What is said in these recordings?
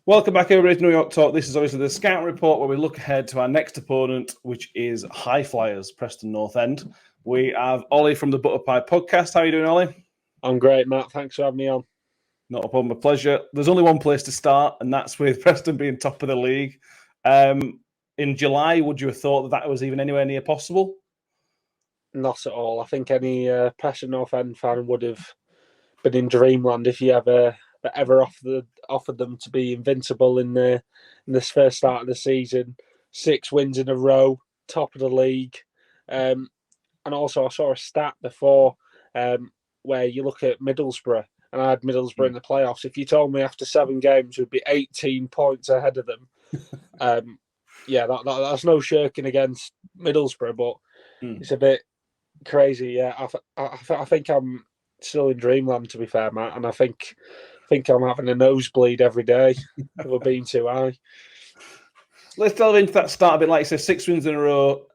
Welcome back, everybody, to New York Talk. This is obviously the Scout Report, where we look ahead to our next opponent, which is High Flyers, Preston North End. We have Ollie from the Butter Pie Podcast. How are you doing, Ollie? I'm great, Matt. Thanks for having me on. Not a problem, a pleasure. There's only one place to start, and that's with Preston being top of the league. In July, would you have thought that was even anywhere near possible? Not at all. I think any Preston North End fan would have been in dreamland if you ever offered them to be invincible in this first start of the season. 6 wins in a row, top of the league. And also, I saw a stat before where you look at Middlesbrough, and I had Middlesbrough in the playoffs. If you told me after 7 games we'd be 18 points ahead of them, that's no shirking against Middlesbrough, but it's a bit crazy. Yeah, I think I'm still in dreamland, to be fair, Matt, and I think I'm having a nosebleed every day if we're being too high. Let's delve into that start a bit. Like you said, 6 wins in a row.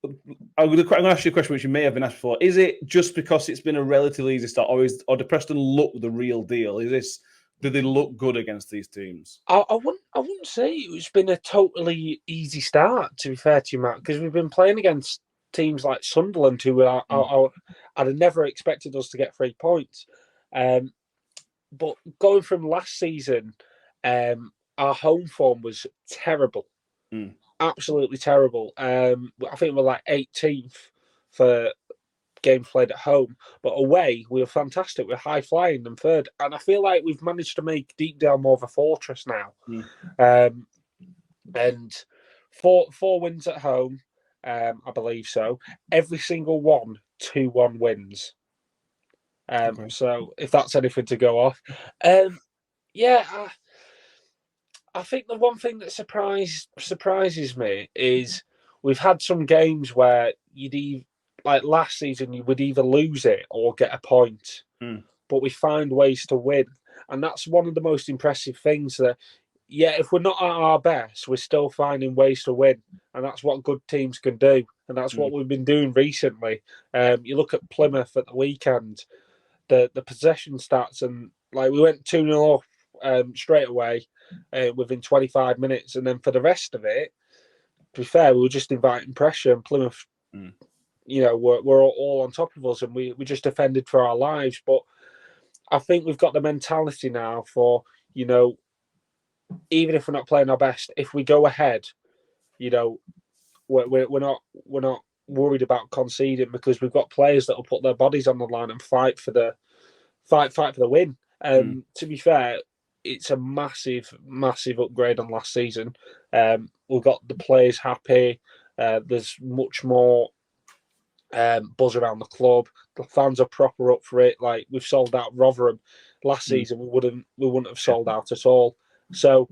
I'm going to ask you a question which you may have been asked before. Is it just because it's been a relatively easy start, or do Preston look the real deal? Do they look good against these teams? I wouldn't say it's been a totally easy start, to be fair to you, Matt, because we've been playing against teams like Sunderland, who I'd have never expected us to get 3 points. But going from last season, our home form was terrible. Absolutely terrible. I think we're like 18th for games played at home, but away we were fantastic. We're high flying and third, and I feel like we've managed to make Deepdale more of a fortress now. And four wins at home, I believe so. Every single one, 2-1 wins. Okay. So if that's anything to go off, I think the one thing that surprises me is we've had some games where like last season, you would either lose it or get a point, but we find ways to win, and that's one of the most impressive things. That if we're not at our best, we're still finding ways to win, and that's what good teams can do, and that's what we've been doing recently. You look at Plymouth at the weekend, the possession stats, and like we went 2-0 up straight away within 25 minutes, and then for the rest of it, to be fair, we were just inviting pressure, and Plymouth, were all on top of us, and we just defended for our lives. But I think we've got the mentality now for, even if we're not playing our best, if we go ahead, we're not worried about conceding, because we've got players that will put their bodies on the line and fight for the win. To be fair, it's a massive upgrade on last season. We've got the players happy. There's much more buzz around the club. The fans are proper up for it. Like, we've sold out Rotherham last season. We wouldn't have sold out at all. So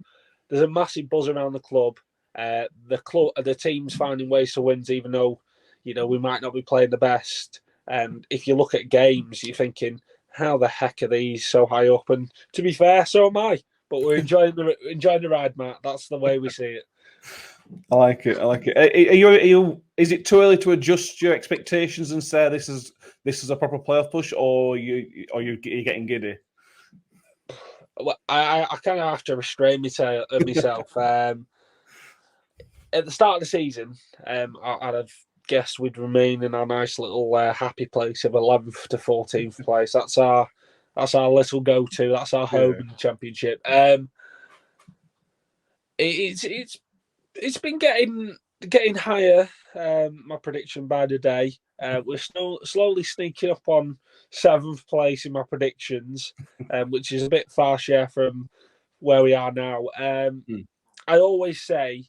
there's a massive buzz around the club. The team's finding ways to win, even though we might not be playing the best. And if you look at games, you're thinking, how the heck are these so high up? And to be fair, so am I. But we're enjoying the ride, Matt. That's the way we see it. I like it. Are you? Is it too early to adjust your expectations and say this is a proper playoff push, or are you getting giddy? Well, I kind of have to restrain myself. At the start of the season, I'd have guessed we'd remain in our nice little happy place of 11th to 14th place. That's our little go-to. That's our home in the Championship. It's been getting higher. My prediction by the day. We're slowly sneaking up on 7th place in my predictions, which is a bit far share from where we are now. I always say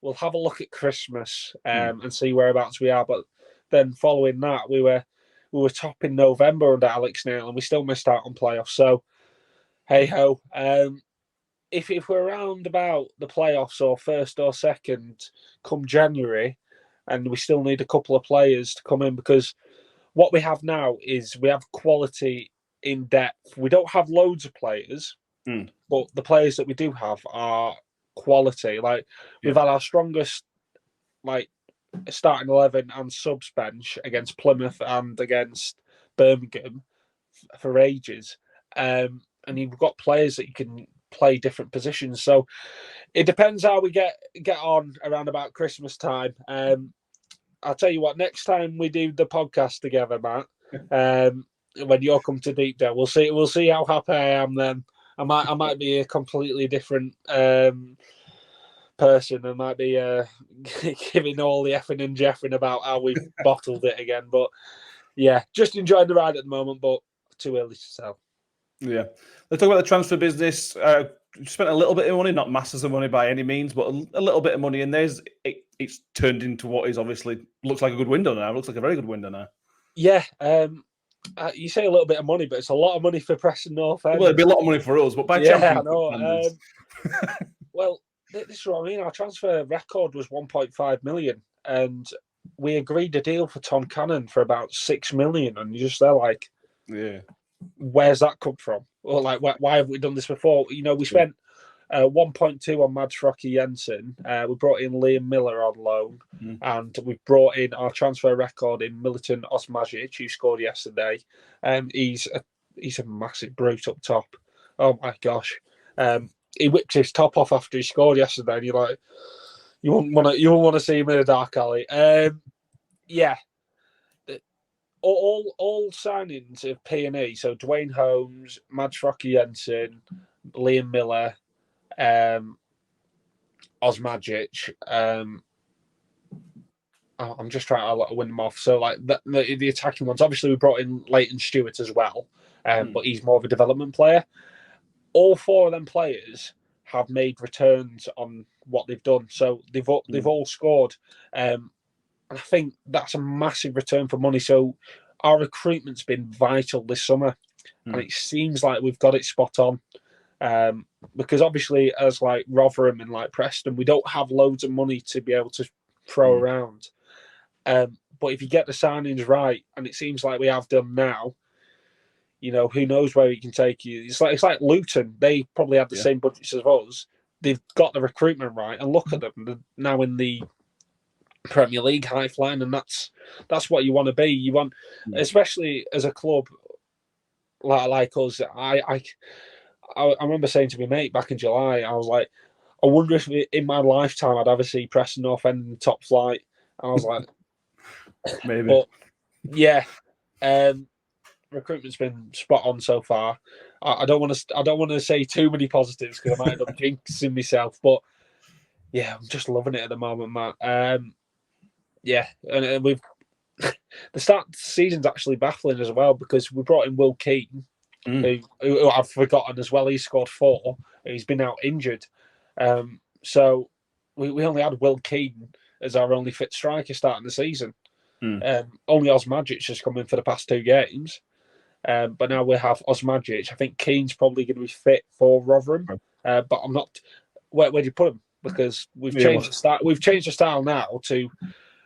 we'll have a look at Christmas and see whereabouts we are. But then following that, we were top in November under Alex Neil, and we still missed out on playoffs. So, hey ho. If we're around about the playoffs or first or second come January, and we still need a couple of players to come in, because what we have now is we have quality in depth. We don't have loads of players, but the players that we do have are quality. Like, we've had our strongest starting 11 and subs bench against Plymouth and against Birmingham for ages, and you've got players that you can play different positions. So it depends how we get on around about Christmas time. I'll tell you what, next time we do the podcast together, Matt, when you're come to Deep Down, we'll see how happy I am then. I might be a completely different person. I might be giving all the effing and jeffing about how we've bottled it again. But yeah, just enjoying the ride at the moment, but too early to tell. Yeah. Let's talk about the transfer business. Spent a little bit of money, not masses of money by any means, but a little bit of money. And it's turned into what is obviously looks like a good window now. It looks like a very good window now. Yeah. You say a little bit of money, but it's a lot of money for Preston North End. Well, it'd be a lot of money for us, but by I know. Well, this is what I mean. Our transfer record was 1.5 million, and we agreed a deal for Tom Cannon for about 6 million, and you're just there like, yeah, where's that come from? Or like, why have we done this before? You know, we spent 1.2 on Mads Rocky Jensen. We brought in Liam Miller on loan, and we brought in our transfer record in Militon Osmajic, who scored yesterday. He's a massive brute up top. Oh my gosh. He whipped his top off after he scored yesterday, and you're like, you won't want to see him in a dark alley. Yeah, all signings of P&E. So Dwayne Holmes, Mads Rocky Jensen, Liam Miller, Osmajic. I'm just trying to win them off. So like the attacking ones. Obviously, we brought in Leighton Stewart as well, but he's more of a development player. All four of them players have made returns on what they've done. So they've all scored. And I think that's a massive return for money. So our recruitment's been vital this summer. And it seems like we've got it spot on. Because obviously, as like Rotherham and like Preston, we don't have loads of money to be able to throw around. But if you get the signings right, and it seems like we have done now, you know, who knows where he can take you. It's like Luton. They probably had the same budgets as us. They've got the recruitment right, and look at them. They're now in the Premier League high flying, and that's what you want to be. You want, especially as a club like us. I remember saying to my mate back in July, I was like, I wonder if in my lifetime I'd ever see Preston North End in the top flight. And I was like, maybe. But yeah, recruitment's been spot on so far. I don't want to say too many positives because I might end up jinxing myself. But yeah, I'm just loving it at the moment, Matt. Yeah, and we've the start of the season's actually baffling as well because we brought in Will Keane, who I've forgotten as well. He scored 4. He's been out injured, so we only had Will Keane as our only fit striker starting the season. Only Osmajic has come in for the past 2 games. But now we have Osmajic. I think Keane's probably going to be fit for Rotherham. But I'm not. Where do you put him? Because we've changed the style. We've changed the style now to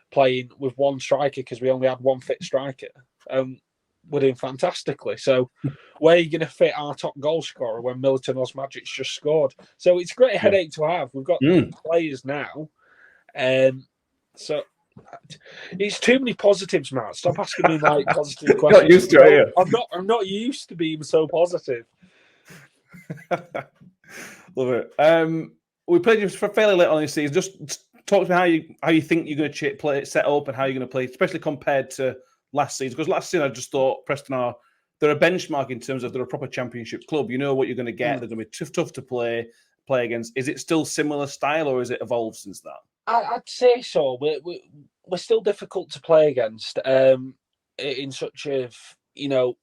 playing with one striker because we only had one fit striker. We're doing fantastically. So where are you going to fit our top goal scorer when Militon Osmajic just scored? So it's a great headache to have. We've got players now. So it's too many positives, Matt. Stop asking me like positive questions. Not used to it, I'm not used to being so positive. Love it. We played you for fairly late on this season. Just talk to me how you think you're going to play set up and how you're going to play, especially compared to last season. Because last season I just thought Preston they're a benchmark in terms of they're a proper championship club. You know what you're going to get. They're going to be tough to play against. Is it still similar style or has it evolved since that? I'd say so. We're still difficult to play against in such a, you know,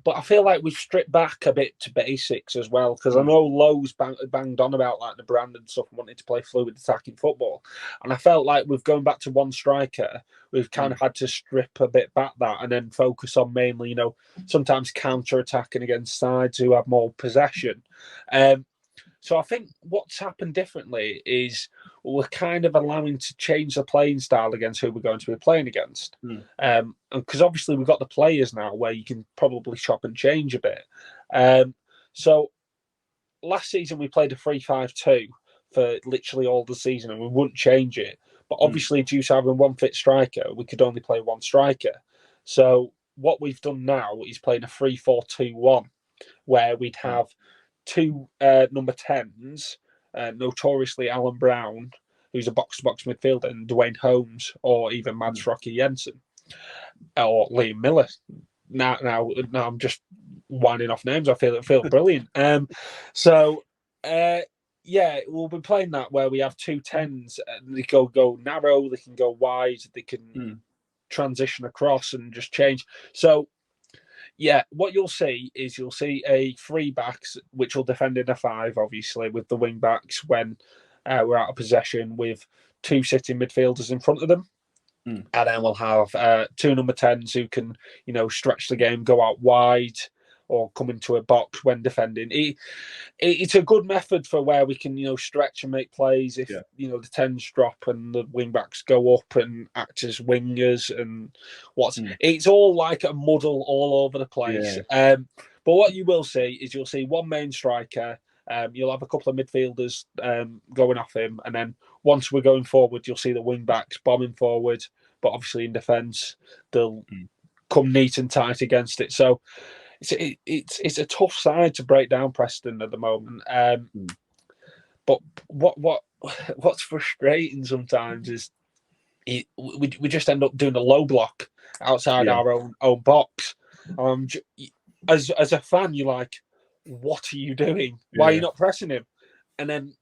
but I feel like we've stripped back a bit to basics as well because I know Lowe's banged on about like the brand and stuff and wanted to play fluid attacking football, and I felt like we've gone back to one striker. We've kind of had to strip a bit back that and then focus on mainly, you know, sometimes counter attacking against sides who have more possession. So I think what's happened differently is we're kind of allowing to change the playing style against who we're going to be playing against. Because obviously we've got the players now where you can probably chop and change a bit. So last season we played a 3-5-2 for literally all the season and we wouldn't change it. But obviously due to having one fit striker, we could only play one striker. So what we've done now is playing a 3-4-2-1 where we'd have two number 10s, notoriously Alan Brown, who's a box-to-box midfielder, and Dwayne Holmes, or even Mads Rocky Jensen, or Liam Miller. Now I'm just winding off names. I feel brilliant. Yeah, we'll be playing that where we have two 10s, and they can go narrow, they can go wide, they can transition across and just change. So, yeah, what you'll see is a three backs, which will defend in a 5, obviously, with the wing backs when we're out of possession, with two sitting midfielders in front of them. And then we'll have two number 10s who can, stretch the game, go out wide, or come into a box when defending. It's a good method for where we can, stretch and make plays if, the 10s drop and the wing backs go up and act as wingers and it's all like a muddle all over the place. Yeah. But what you will see is you'll see one main striker. You'll have a couple of midfielders going off him, and then once we're going forward, you'll see the wing backs bombing forward. But obviously in defence, they'll come neat and tight against it. So it's a tough side to break down, Preston, at the moment. But what's frustrating sometimes is we just end up doing a low block outside our own box. As a fan, you're like, what are you doing? Why are you not pressing him? And then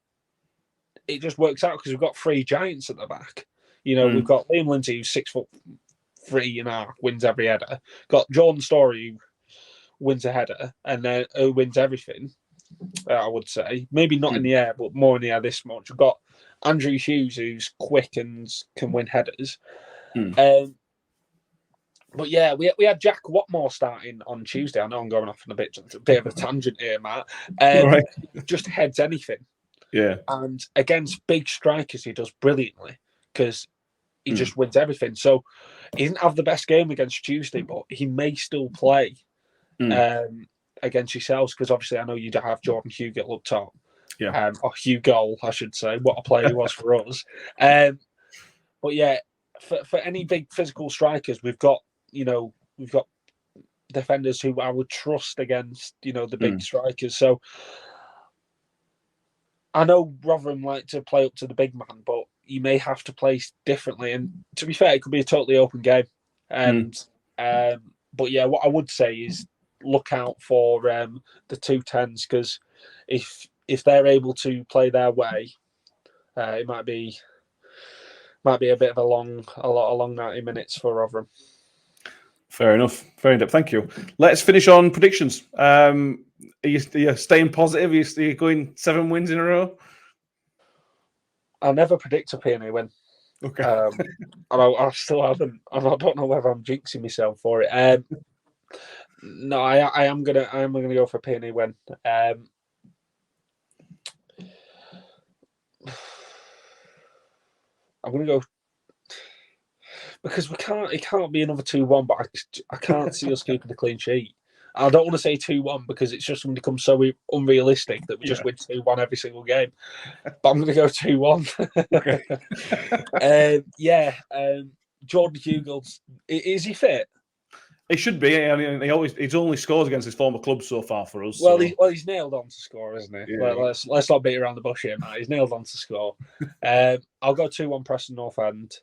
it just works out because we've got three giants at the back. We've got Liam Lindsay, who's 6'3.5", wins every header. Got Jordan Storey, who wins a header, and then who wins everything. I would say maybe not in the air, but more in the air this much. We've got Andrew Hughes, who's quick and can win headers. But yeah, we had Jack Watmore starting on Tuesday. I know I'm going off on a bit of a tangent here, Matt. Right. Just heads anything. Yeah. And against big strikers, he does brilliantly because he just wins everything. So he didn't have the best game against Tuesday, but he may still play against yourselves because obviously I know you have Jordan Hugill up top. Yeah. Or Hugill, I should say. What a player he was for us. But yeah, for any big physical strikers, we've got defenders who I would trust against, the big strikers. So I know Rotherham like to play up to the big man, but you may have to play differently. And to be fair, it could be a totally open game. But yeah, what I would say is look out for the two 10s because if they're able to play their way, it might be a bit of a long 90 minutes for Rotherham. Fair enough. Very in-depth. Thank you. Let's finish on predictions. Are you staying positive? Are you going 7 wins in a row? I'll never predict a Peony win. Okay. I still haven't. I don't know whether I'm jinxing myself for it. No, I am gonna go for a Peony win. I'm gonna go because it can't be another 2-1, but I can't see us keeping a clean sheet. I don't want to say 2-1 because it's just going to become so unrealistic that we just win 2-1 every single game. But I'm going to go 2-1. Okay. Jordan Hugill, is he fit? He should be. I mean, he's only scored against his former club so far for us. Well, so. He's nailed on to score, isn't he? Yeah. Let's not beat around the bush here, Matt. He's nailed on to score. I'll go 2-1 Preston North End.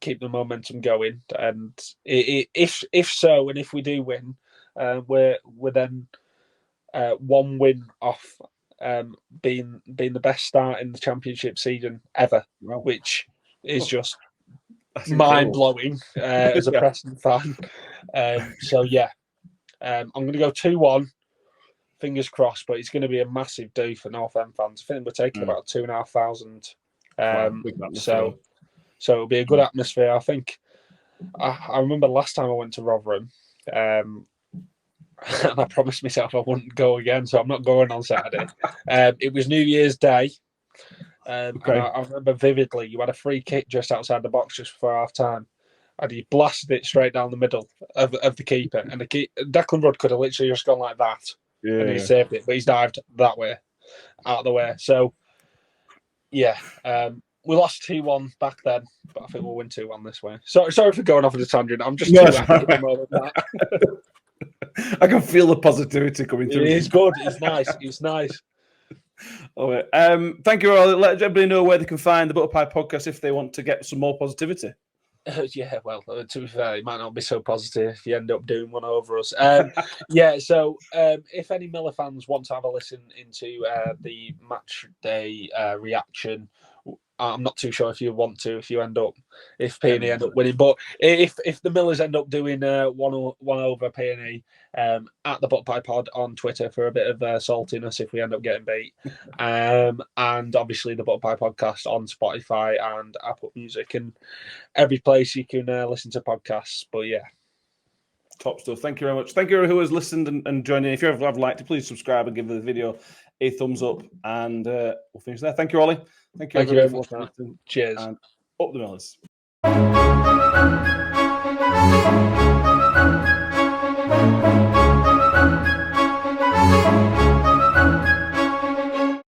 Keep the momentum going, and if so, and if we do win, we're then 1 win off being the best start in the Championship season ever, which is just mind blowing as a Preston fan. So yeah, I'm going to go 2-1. Fingers crossed, but it's going to be a massive do for North End fans. I think we're taking about 2,500. So it'll be a good atmosphere. I think I remember last time I went to Rotherham, and I promised myself I wouldn't go again, so I'm not going on Saturday. It was New Year's Day, and I remember vividly you had a free kick just outside the box just before half time, and he blasted it straight down the middle of the keeper, and Declan Rudd could have literally just gone like that, and he saved it, but he's dived that way, out of the way. So yeah. We lost 2-1 back then, but I think we'll win 2-1 this way. Sorry for going off on a tangent. I'm just too happy at the moment. I can feel the positivity coming through. It's good. It's nice. It's nice. All right. Thank you all. Let everybody know where they can find the Butter Pie podcast if they want to get some more positivity. Yeah, well, to be fair, it might not be so positive if you end up doing one over us. So if any Miller fans want to have a listen into the match day reaction, I'm not too sure if you want to, if P&E end up winning. But if the Millers end up doing one over P&E, at the Butter Pie Pod on Twitter for a bit of saltiness if we end up getting beat. And obviously the Butter Pie Podcast on Spotify and Apple Music and every place you can listen to podcasts. But yeah. Top stuff. Thank you very much. Thank you who has listened and joined in. If you have liked it, please subscribe and give the video a thumbs up. And we'll finish there. Thank you, Ollie. Thank you very much, Matt. Cheers. And up the Millers.